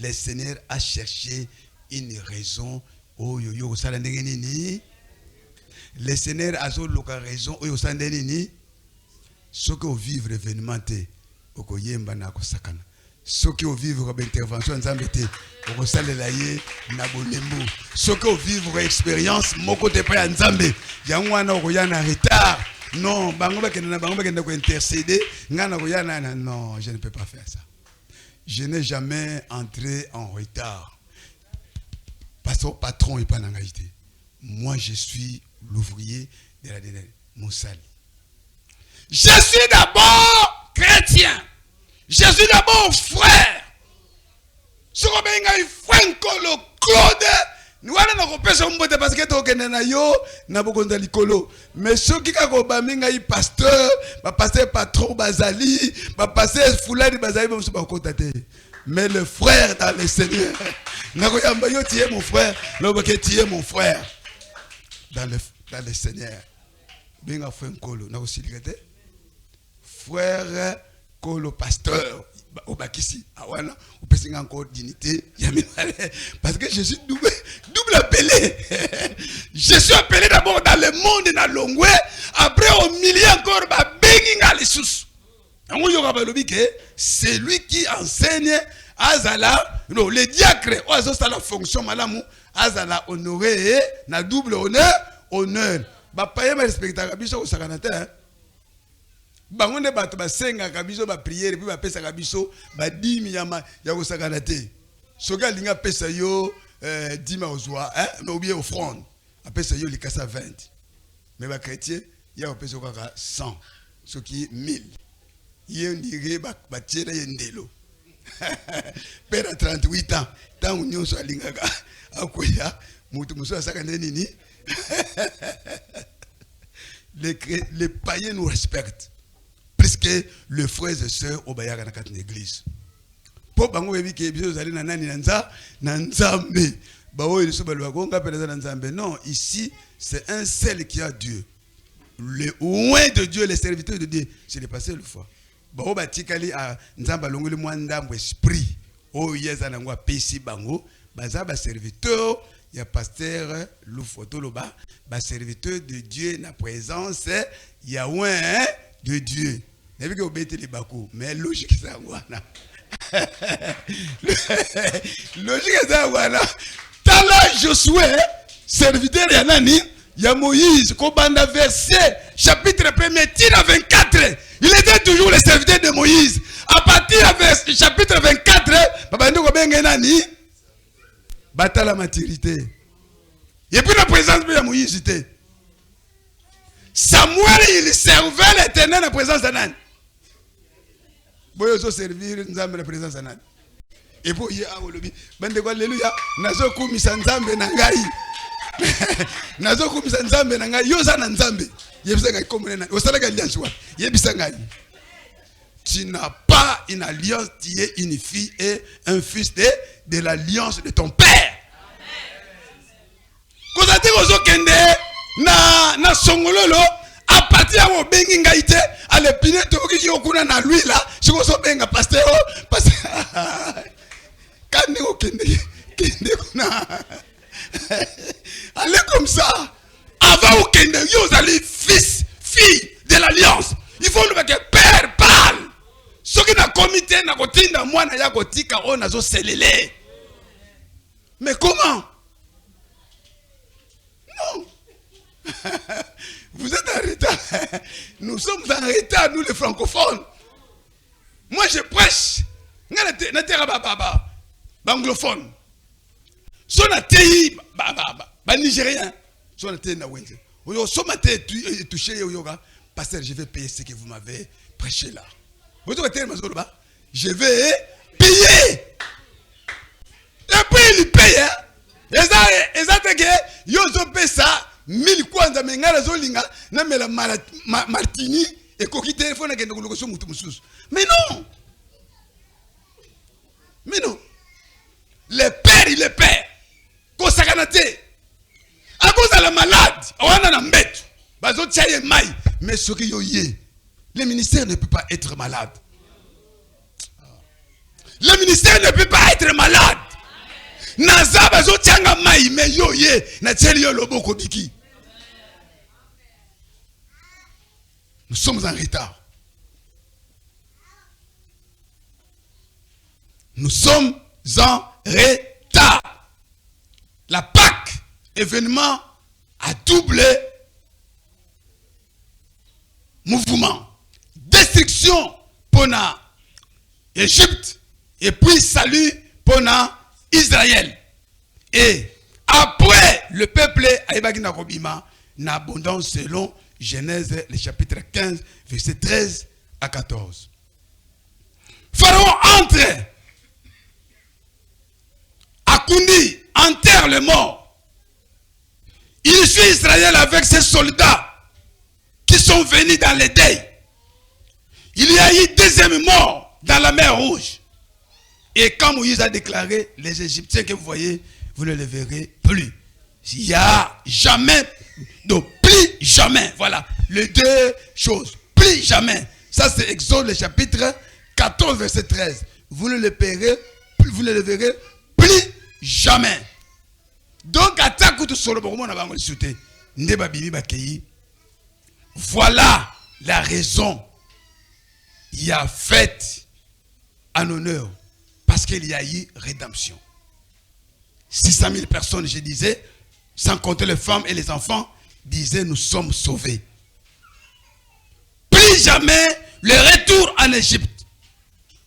Le Seigneur a cherché une raison. Oh yo yo ça nini. Le Seigneur a une raison. Oh yo ça nini. Ceux qui vivent l'événement au koyemba na kosakana. Ceux qui vivent l'intervention nzambe te au kosalela ye na bolembo. Ceux qui vivent l'expérience moko te pa nzambe yangwana okoyana retard. Non, bango bakenda ko intercéder ngana koyana non, je ne peux pas faire ça. Je n'ai jamais entré en retard. Parce que patron n'est pas dans l'engagé. Moi, je suis l'ouvrier de la dernière. Moussali. Je suis d'abord chrétien. Je suis d'abord frère. Ce qu'on a frère Claude. Nous allons parce que tu as yo na bokonda likolo. Mais ceux qui ont baminga pasteur, pasteur patron bazali, pasteur foulani bazali ba musuba kontate. Mais le frère dans le Seigneur. Nakoyamba yo tu es mon frère, loboke tu es mon frère dans le Seigneur. Binga frère Kolo na osilikete. Frère Kolo pasteur au bakisi awana ou peut encore dignité parce que je suis double appelé. Je suis appelé d'abord dans le monde dans l'ongwe, après au milieu encore ba benginga les sous. C'est lui qui enseigne azala non le diacre oazo ça la fonction malamu azala honoré na double honneur ba paye ma respecta biso sakanata. Bangonde bato basenga kabiso ba prière puis ba pesa kabiso ba 10 miyama ya kosakana te. Soka linga pesa yo 10 maozwa mais ou bien offrande. Apesa yo likasa 20. Mais ba chrétien ya pesa kaka 100. Ce qui est 1000. Yé ndire ba tiela yendelo. Père à 38 ans, tant union so linga ka akoya mutu muso asakana nini. Les païens nous respectent. Plus que les frères et sœurs au Bayaka dans quatre églises. Pour bango bebi ke biso zali na nani na nzambe. Bawo ile so balwa konga pela na nzambe. Non, ici c'est un seul qui a Dieu. Le oint de Dieu, les serviteurs de Dieu, c'est le passé le fois. Bawo batikali a nzamba longole mwanda mbo esprit. O yeza na ngwa pesi bango, baza ba serviteur, il y a pasteur Loufoto Loba, ba serviteur de Dieu na présence, il y a oint de Dieu. Mais logique ça wana. Logique ça wana. Tala Josué, serviteur de Nani, ya Moïse, Kobanda verset, chapitre 1er, tir 24. Il était toujours le serviteur de Moïse. À partir du chapitre 24, Babando Kobenga Nani, bata la maturité. Et puis la présence de Moïse était. Samuel, il servait l'Éternel en présence de Nan. Boyozo servir Nzambe la présence de Nan. Et pour y avoir le bande quoi alléluia, nazo kumisa Nzambe na ngai. Nazo kumisa Nzambe na ngai, yo za na Nzambe. Yebisa ngai comme na. Osala ga alliance wa. Yebisa ngai. Tu n'as pas une alliance, tu es une fille et un fils de l'alliance de ton père. Kozati kozo kende na songololo à partir de bengi ngaite à l'épine to ki okuna na lui là siko so benga pasteur quand ne kende kuna allez comme ça avant kende yo allez fille de l'alliance il faut que père parle ce qui na comité na kotinda mwana ya kotika on azo selele mais comment non. Vous êtes en retard. Nous sommes en retard, nous les francophones. Moi je prêche. Anglophone. Son atei Nigérien. Son atei na wenze. Son atei touché yoga. Pasteur, je vais payer ce que vous m'avez prêché là. Je vais payer. Et puis il paye. Exactement. Yozo pesa 1000 kwanza mengala zolinga na mela martini et koki téléphone akende koloko mutu mususu. Mais non. Le père il est père. Kosakanate. À cause de la malade, on a mais ce qui le ministère ne peut pas être malade. ministère ne peut pas être malade. Naza bazo tianga mai me yo ye na tieli yo loboko biki. Nous sommes en retard. Nous sommes en retard. La Pâque, événement à double mouvement. Destruction pour l'Égypte et puis salut pour Israël. Et après, le peuple a ébagué na abondance selon Genèse, le chapitre 15, verset 13 à 14. Pharaon entre. Akundi enterre le mort. Il suit Israël avec ses soldats qui sont venus dans les deuils. Il y a eu deuxième mort dans la mer Rouge. Et quand Moïse a déclaré, les Égyptiens que vous voyez, vous ne les verrez plus. Il n'y a jamais, donc plus jamais. Voilà, les deux choses. Plus jamais. Ça c'est Exode, le chapitre 14, verset 13. Vous ne les verrez plus jamais. Donc, voilà la raison. Il y a fête en honneur. Parce qu'il y a eu rédemption. 600 000 personnes, je disais, sans compter les femmes et les enfants, disaient nous sommes sauvés. Plus jamais le retour en Égypte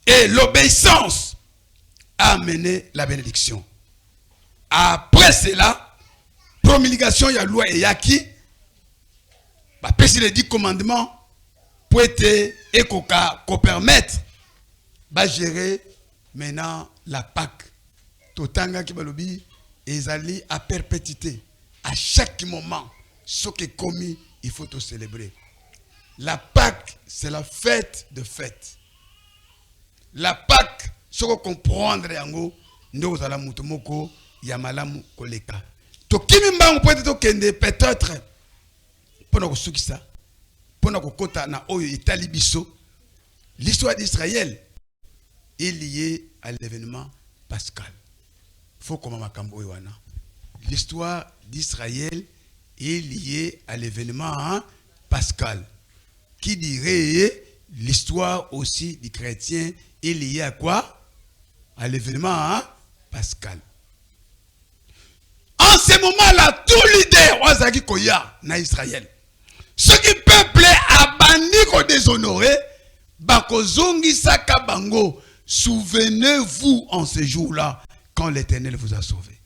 et l'obéissance a amené la bénédiction. Après cela, promulgation, il y a loi et yaki. Les 10 commandements pour être et qu'on permettre de gérer maintenant la Pâque. Totanga qui balobi ezali à perpétuité. À chaque moment, ce qui est commis, il faut tout célébrer. La Pâque, c'est la fête de fête. La Pâque, ce qu'on comprendre yango, nous allons mutumoko yamalamu koleka. To kimi mbangu peut-être pour nous ça, pour nous kota na oyo Italie biso. L'histoire d'Israël est liée à l'événement pascal. Faut comme makambo wana. L'histoire d'Israël est liée à l'événement pascal. Qui dirait l'histoire aussi du chrétien est liée à quoi? À l'événement pascal. En ce moment-là, tout leader wazaki koya na Israël. Ce qui peuple a banni ko déshonoré, bakozongi saka bango. Souvenez-vous en ce jour-là quand l'Éternel vous a sauvé.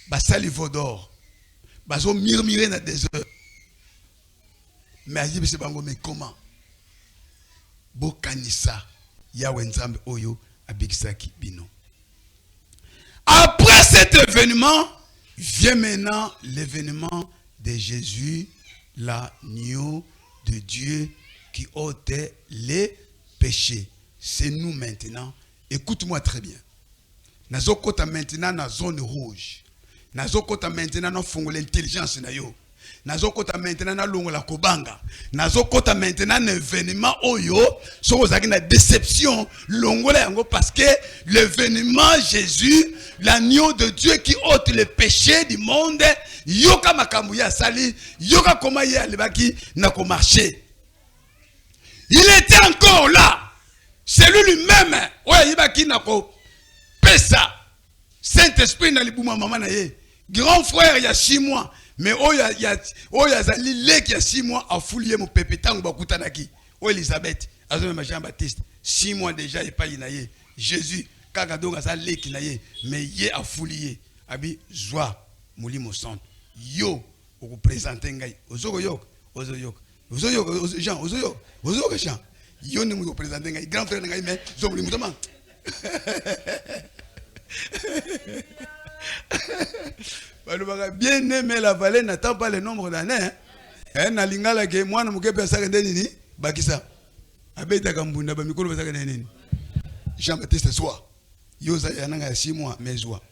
Basali vodor, baso murmurer dans des heures. Mais ajibe se bango mais comment? Bokanisa Yahweh Nzambe oyo abikisaki bino. Après cet événement, vient maintenant l'événement de Jésus, l'agneau de Dieu qui ôte les péchés. C'est nous maintenant. Écoute-moi très bien. Nazokota maintenant dans la zone rouge. Nazokota maintenant dans fongo l'intelligence na yo. Nazokota maintenant na longo la kobanga. Nazokota maintenant un événement oyo so ozaki na déception longo la yango parce que l'événement Jésus, l'agneau de Dieu qui ôte les péchés du monde, yoka makambu ya sali, yoka koma ya lebaki na ko marcher. Il était encore là. C'est lui-même. Ouais, il va qui na ko pesa. Saint-Esprit na libuma maman na ye. Grand frère il y a 6 mois. Mais oh il y a zali lek il y a 6 mois a fouillé mon pépé tango bakutanaki. Oh Elisabeth, azome Jean-Baptiste, 6 mois déjà il pas na ye. Jésus kaka donc za lek na ye, mais ye a fouillé. Abi joie molimo santo. Yo o présenter ngai. Ozoyok. Jean, Jean. Yo ni mu présenter ngai grand frère ngai mais zomli mutama. Bien aimé la vallée n'attend pas le nombre d'années. Na lingala ke mwana muke pesa kende nini bakisa. Abeta kambunda ba mikolo pesa kende nini. Jean-Baptiste soir. Yo za yananga 6 mois mais joie.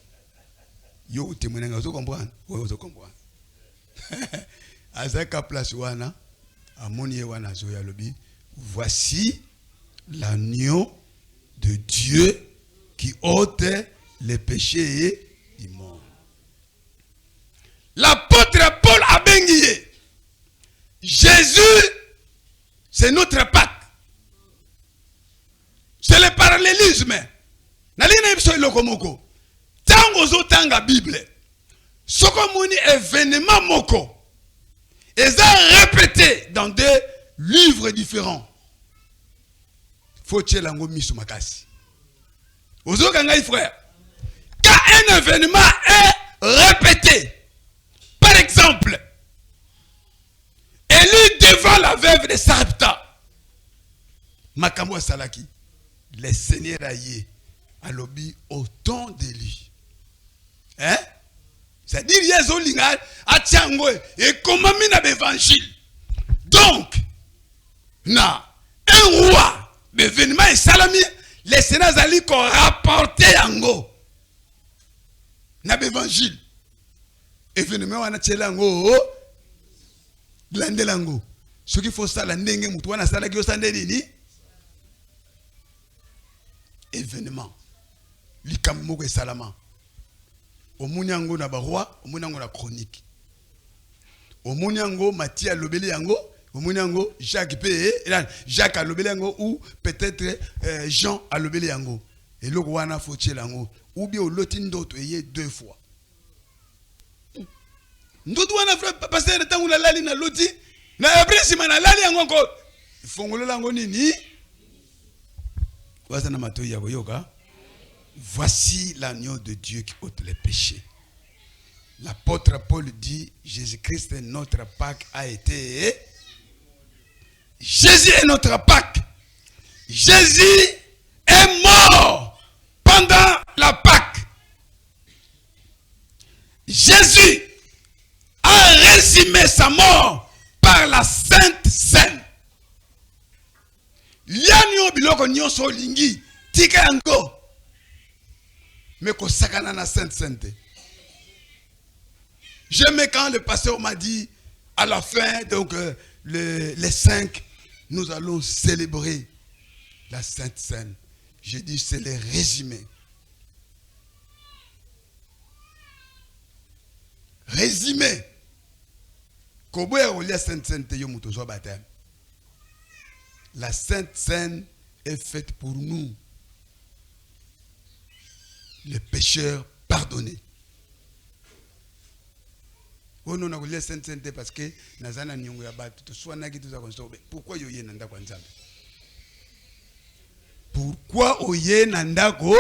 Yo témoignage vous comprendre. Ouais vous comprendre. Azaka place wana amoni wana zo ya lobi. Voici l'agneau de Dieu qui ôte les péchés du monde. L'apôtre Paul a béni. Jésus, c'est notre Pâques. C'est le parallélisme. Tango zo tanga Bible. Soko moni événement moko. Ils ont répété dans deux livres différents. Faut que l'ango miso makasi. Ozo kangai frère. Quand un événement est répété, par exemple, Élie devant la veuve de Sarepta, Makambo Salaki, le Seigneur a yé à l'obi au temps d'Élie. Hein? C'est-à-dire, il y a des gens qui ont et comment mina l'évangile. Donc, na un roi, l'événement est salami, les Seigneurs allaient rapporter yango. Na l'évangile. Événement wana tchelango, glandelango. Ce qu'il faut ça, la ndenge mutwana salaki osandeli. Événement. Likamoko et salama. Au Mouniango na baroi, au Mouniango na chronique. Au Mouniango, Mathia Lobeli yango, au Mouniango, Jacques P. Jacques a Lobeli yango, ou peut-être Jean a Lobeli yango. Et le Rwanda faut yango. Ou bien au lotin d'autres, ayez deux fois. Nous devons passer le temps où la lali na loti. Na après si mana lali yango encore. Fongolo lango nini? Wasa na mato ya yoga. Voici l'agneau de Dieu qui ôte les péchés. L'apôtre Paul dit, Jésus-Christ, notre Pâques a été... Jésus est notre Pâques. Jésus est mort pendant la Pâques. Jésus a résumé sa mort par la Sainte Seine. L'agneau biloko nyonso lingi tika yango. Mais qu'on sakana na Sainte Sainte. J'aimais quand le pasteur m'a dit, à la fin, donc les 5, nous allons célébrer la Sainte Seine. J'ai dit, c'est le résumé. Résumé. La Sainte Seine est faite pour nous. Les pécheurs pardonnés. Oh non, on a Sainte Sainte parce que Nazana Nyongo ya batu to soit nagi tout ça comme ça. Pourquoi yoye nanda kwa nzambe? Pourquoi oye nanda ko?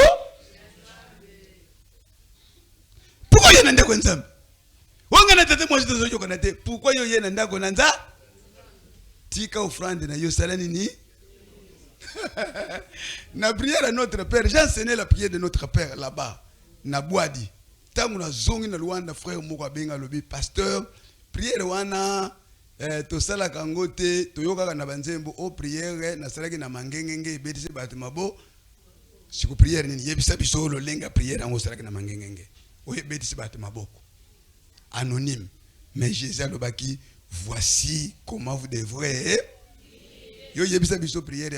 Pourquoi yoye nanda kwa nzambe? Wanga na tete moi je te zoyo kanate. Pourquoi yoye nanda ko nanza? Tika offrande na yo sala nini? Na prière à notre Père, j'ai enseigné la prière de notre Père là-bas, na Boadi. Tant qu'on a zongi na Luanda, frère Moko Benga Lobi, pasteur, prière wana, to sala kangote, to yoga na banzembo, o prière, na salaki na mangengenge, beti se batimabo, si ko prière ni yebisa biso lo lenga prière en salaki na mangengenge, o beti se batimabo. Anonyme, mais Jésus Lobaki, voici comment vous devrez. Yo yebisa biso prière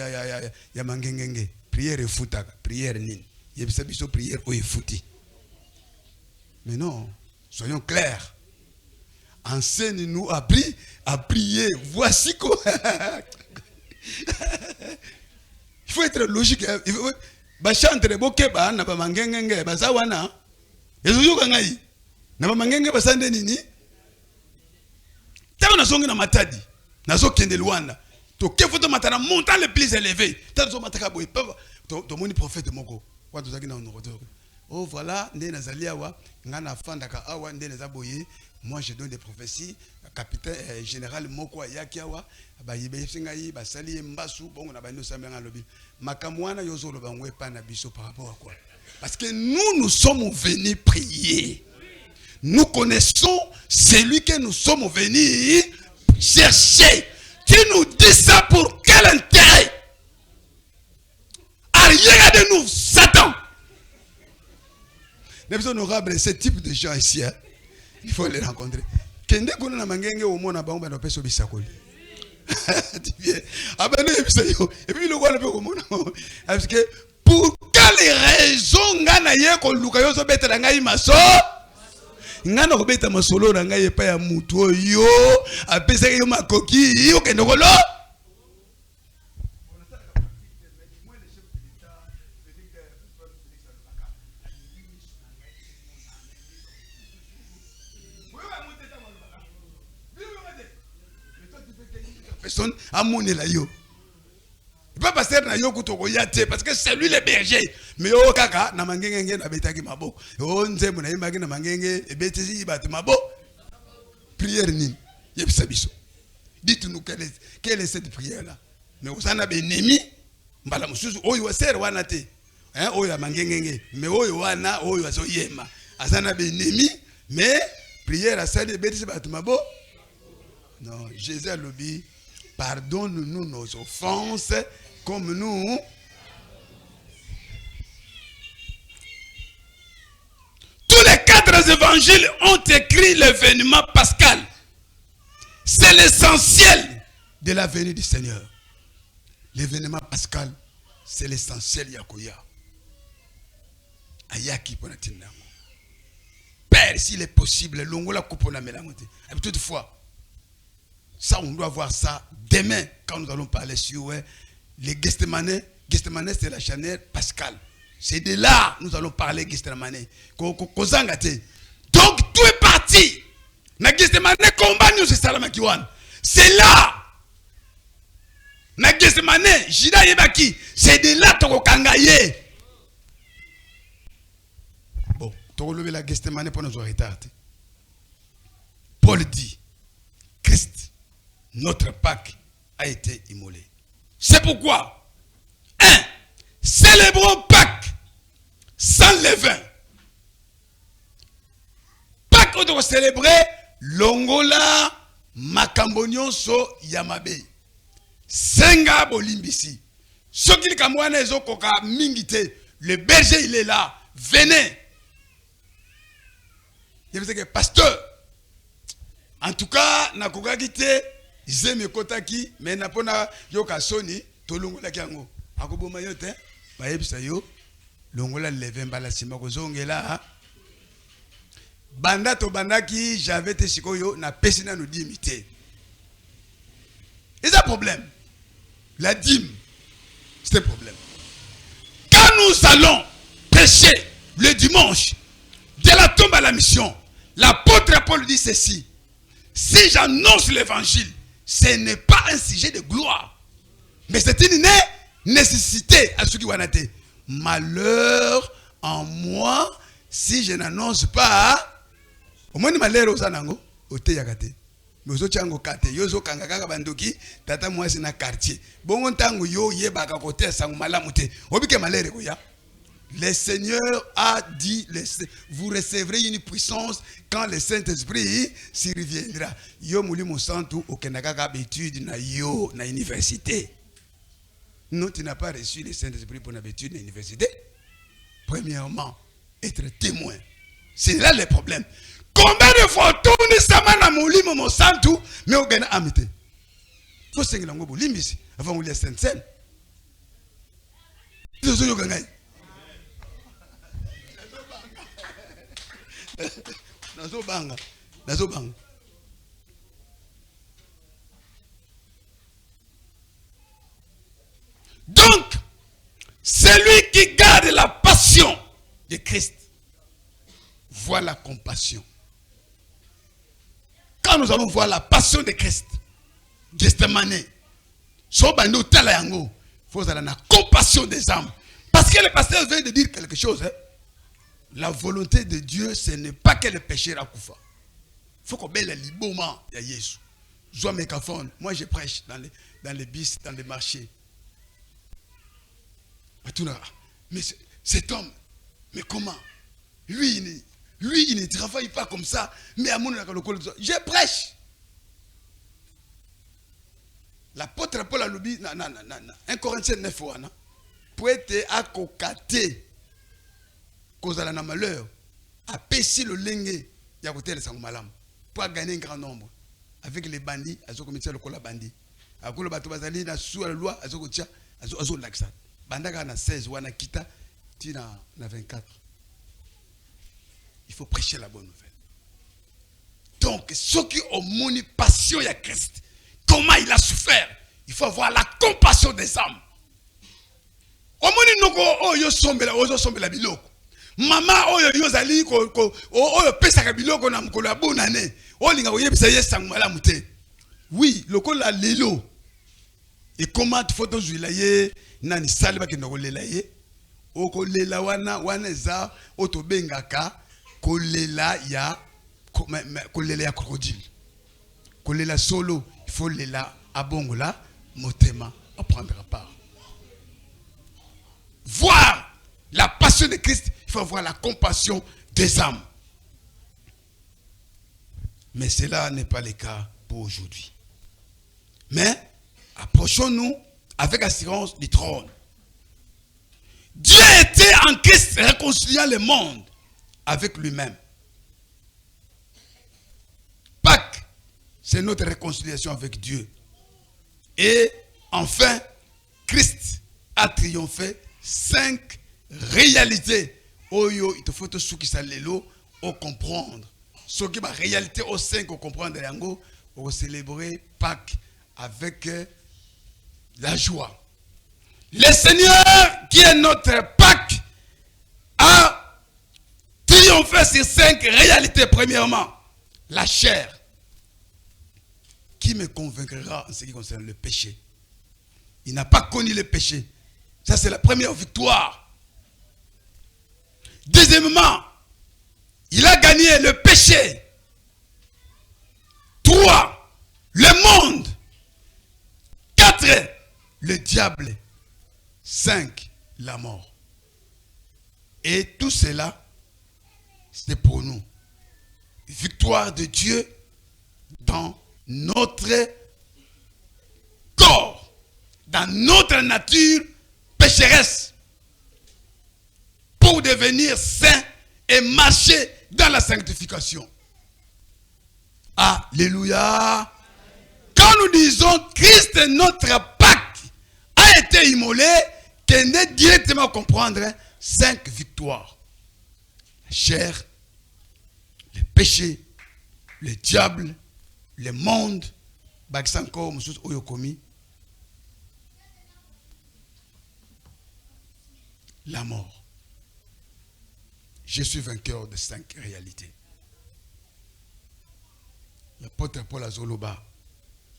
ya mangengenge, prière futaka, prière nini. Yebisa biso prière o futi. Mais non, soyons clairs. Enseigne-nous à prier. Voici quoi. Il faut être logique. Il faut chanter bokeba na ba mangengenge bazawana. Ezo kangai. Na ba mangengenge basande nini? Tao na songi na matadi. Na zo kende Luanda. To kefoto matana montant le plus élevé. Tazo mataka boy. To moni prophète moko. Kwa tozaki na onoko. Oh voilà, moi je donne des prophéties. Capitaine général Moko Yakiawa, par rapport à quoi? Parce que nous sommes venus prier. Nous connaissons celui que nous sommes venus chercher. Tu nous dis ça pour quel intérêt? Arrière de nous, Satan. Nous honorables, ce type de gens ici, hein? Il faut les rencontrer. Kende kuna na mangenge au mona ba ngba na peso bisakoli. Tu viens. Abane bisayo. Et puis le quoi le pe komona. Parce que pour quelle raison ngana ye ko luka yo so beta ngai maso ngana ko beta masolo na ngai pa ya mutu yo apesa yo makoki yo kende kolo personne a monné la yo. Pas passer na yo kutoko yate parce que c'est lui le berger. Mais oh kaka na mangenge na betaki mabo. Oh nzembo na imagi na mangenge e betisi ibati mabo. Prière ni. Yebisa biso. Dites-nous quelle est cette prière là. Mais osana be ennemi mbala mususu oyo wasere wana te. Hein oyo mangenge mais oyo wana oyo azo yema. Asana be ennemi mais prière à ça de betisi ibati mabo. Non, Jésus a lobby. Pardonne-nous nos offenses comme nous. Tous les 4 évangiles ont écrit l'événement pascal. C'est l'essentiel de la venue du Seigneur. L'événement pascal, c'est l'essentiel Yakoya. Ayaki ponatina. Père, s'il est possible, l'ongola kupona melamote. Toutefois, ça, on doit voir ça demain quand nous allons parler sur les Gethsemane. Gethsemane, c'est la chanelle pascale. C'est de là nous allons parler Gethsemane. Donc, tout est parti. Na Gethsemane, combat nous, c'est Salama Kiwan. C'est là. Na Gethsemane, Jida Yebaki. C'est de là que Kangaye. Bon, tu as relevé la Gethsemane pour nous retarder. Paul dit, Christ, notre Pâque a été immolé. C'est pourquoi, 1. Célébrons Pâques sans levain. Pâques, on doit célébrer Longola, Makambonyon, So, Yamabe. Senga Bolimbisi. Ce qui est moi, le berger, il est là. Venez. Il y a que pasteur. En tout cas, nakoka kite. Zeme kotaki mais napona yoka soni to longola kiango akoboma yote ba yebisa yo longola levé mbala sima kozongela banda to bandaki j'avais te sikoyo na pesina nous dimité. C'est un problème. La dîme c'est un problème. Quand nous allons prêcher le dimanche de la tombe à la mission, l'apôtre Paul dit ceci: si j'annonce l'évangile, ce n'est pas un sujet de gloire, mais c'est une nécessité à ceux qui vont naître. Malheur en moi si je n'annonce pas. Au moins, malheur aux anango, au théâtre. Mais aux autres, kate, yozo kangaka bandoki, tata moi c'est na quartier. Bon, on tango yo yebaka côté sang malamute. Obike malheur ya. Le Seigneur a dit, vous recevrez une puissance quand le Saint-Esprit s'y reviendra. Yo mouli mon santou au Kenaka habitude na yo na université. Non, tu n'as pas reçu le Saint-Esprit pour l'habitude na université. Premièrement, être témoin. C'est là le problème. Combien de fois tourne ça na mouli mon santou mais au Ghana amité. Faut s'engager dans le limisi avant mouli Saint-Seine. Ils ont gagné. Donc, celui qui garde la passion de Christ voit la compassion. Quand nous allons voir la passion de Christ, Gethsemane, il faut avoir la compassion des âmes. Parce que le pasteur vient de dire quelque chose. La volonté de Dieu, ce n'est pas que le péché rakoufa. Il faut qu'on mette le liboma de Jésus. Moi, je prêche dans les bus, dans les marchés. Mais cet homme, mais comment? Lui, il ne travaille pas comme ça. Mais à mon je prêche. L'apôtre Paul a dit, 1 Corinthiens 9, pour être accocaté. Cause à la malheur, a péché le lingue, il y a côté de Sangomalam, pour gagner un grand nombre. Avec les bandits, à ce comité le cola bandit. À quoi le bateau bazali, na sous la loi, à ce que tu as, à ce laxat. bandaka na 16 wana kita tina na 24. Il faut prêcher la bonne nouvelle. Donc ceux qui ont moni passion à Christ, comment il a souffert, il faut avoir la compassion des âmes. Omoni noko oyo sombela biloko. Mama oyo yozali oyo pesa biloko na mkolo ya bonane. Olinga oyebisa yesang malamu te. Oui, lokola lelo. Et comment tu faut tozuila ye nani salba ke nokolela ye. Oko lela wana eza otobengaka kolela ya crocodile. Kolela solo, il faut lela abongola motema à prendre part. Voir la passion de Christ, il faut avoir la compassion des âmes. Mais cela n'est pas le cas pour aujourd'hui. Mais approchons-nous avec assurance du trône. Dieu était en Christ réconciliant le monde avec lui-même. Pâques, c'est notre réconciliation avec Dieu. Et enfin, Christ a triomphé 5 réalités. Oyo, il te faut te soukisa lelo au comprendre. Ce qui est la réalité au 5 au comprendre yango, au célébrer Pâques avec la joie. Le Seigneur, qui est notre Pâques, a triomphé sur 5 réalités. Premièrement, la chair. Qui me convaincra en ce qui concerne le péché? Il n'a pas connu le péché. Ça, c'est la première victoire. Deuxièmement, il a gagné le péché. 3, le monde. 4, le diable. 5, la mort. Et tout cela, c'est pour nous. Victoire de Dieu dans notre corps, dans notre nature pécheresse, pour devenir saint et marcher dans la sanctification. Alléluia. Quand nous disons Christ, notre Pâques, a été immolé, qu'on est directement comprendre 5 victoires. La chair, le péché, le diable, le monde, la mort. Je suis vainqueur de 5 réalités. L'apôtre Paul Azoloba,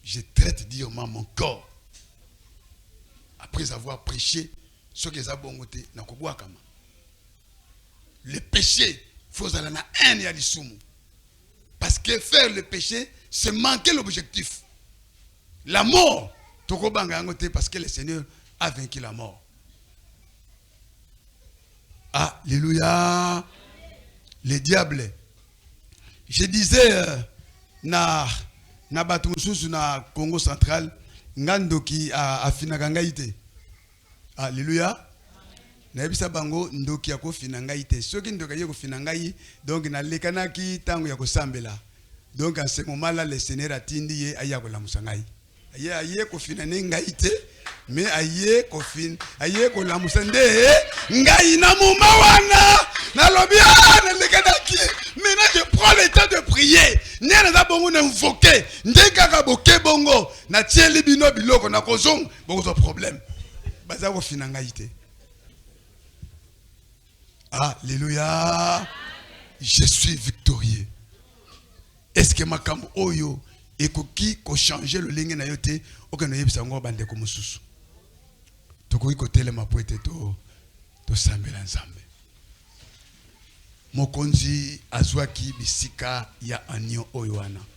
je traite durement mon corps. Après avoir prêché, ce que j'ai bongoté, le péché, il faut aller na un et à l'issoumu. Parce que faire le péché, c'est manquer l'objectif. La mort, parce que le Seigneur a vaincu la mort. Alléluia. Le diable. Je disais, na Batumususu na Congo central, Ngandoki a Finagangaïte. Alléluia. Na ebisa bango ndoki ya kofinangaïte. Soki ndoka ye kofinangaï, donc na lekanaki tango ya kosambela. Donc en ce moment-là, le Seigneur a tindi ye aya ko lamusangai. Aye ko finane ngaite, mais aye ko lamusande ngai na muma wana na lobia na lekanaki. Maintenant je prends le temps de prier. Nena za bongo na invoquer. Ndeka ka boke bongo na tieli bino biloko na kozong bongo problème. Baza ko finangaite. Alléluia. Je suis victorieux. Est-ce que ma kam oyo ekoki ko changer le ligne na yote okano yebisa ngo bande ko mususu. Tokoki ko telema poete to sambela nzambe. Mokonzi azwaki bisika ya anyo oyo wana.